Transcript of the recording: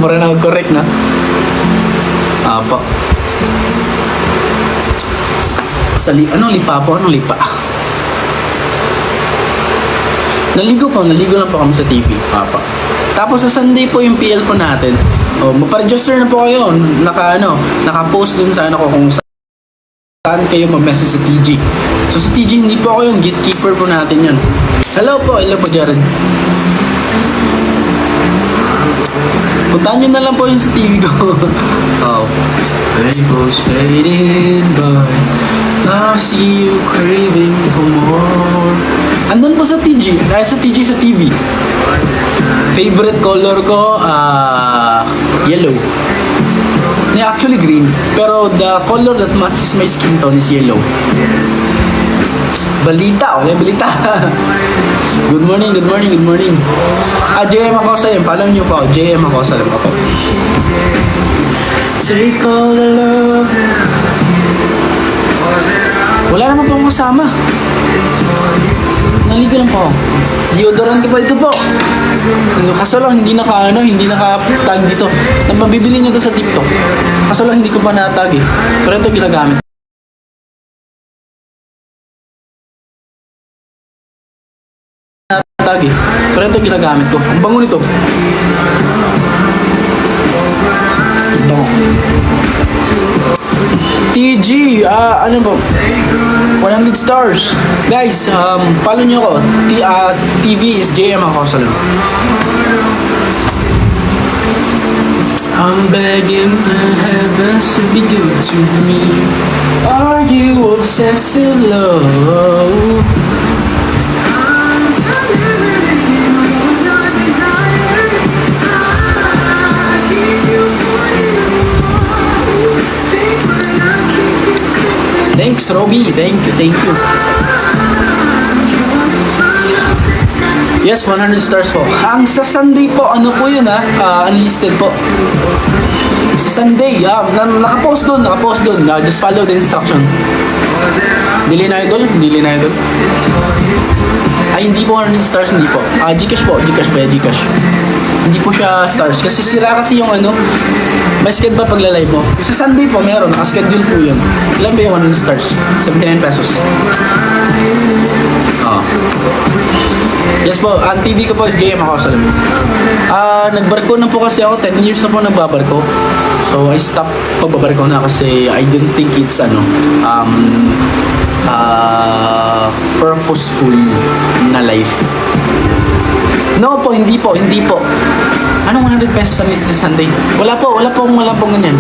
Mura na correct na. Apo. Anong lipa po? Anong lipa? Naligo lang po kami sa TV. Apo. Tapos sa Sunday po yung PL po natin. Oh, maparegister na po kayo. Naka-post dun sa ko kung saan kayo mag-message sa TG. So sa TG hindi po ako yung gatekeeper po natin yun. Hello po Jared. Puntahan nyo na lang po yung sa TV ko. Oh. Rainbows fading by. Now see you craving for more. Andun po sa TG. Kahit sa TG sa TV. Favorite color ko, yellow. Actually green. Pero the color that matches my skin tone is yellow. Balita. Good morning. JM ako sa rin. Follow nyo po. JM ako sa rin ako. Take all the love. Wala naman po akong kasama. Naligo lang po. Deodorant ko pa ito po. Kaso lang hindi naka-tag dito. Mabibili niyo to sa TikTok. Kaso lang hindi ko pa na-tag eh. Pero ito ginagamit. Na-tag eh. Pero ito ginagamit ko. Ang bango nito. Ang bango. TG, ano po? 100 stars. Guys, follow nyo ako. TV is JM ako sa lang. I'm begging the heavens to be good to me. Are you obsessive love? Thanks, Robby. Thank you. Yes, 100 stars po. Ang sa Sunday po, ano po yun unlisted po. Sa Sunday, nakapost doon. Just follow the instruction. Dili na idol? Ay, hindi po 100 stars, hindi po. Gcash po, Gcash. Hindi po siya stars. Kasi sira kasi yung may schedule pa pagla-live mo. Sa Sunday po, meron. Naka-schedule po yun. Ilan ba yung 100 stars? 79 pesos. Yes po, ang TV ko po is JM ako sa lamig. Nagbarko na po kasi ako. 10 years na po nagbabarko. So, I stopped pagbabarko na kasi I don't think it's purposeful na life. No po, hindi po. Anong 100 pesos sa list sa Sunday? Wala pong ganyan.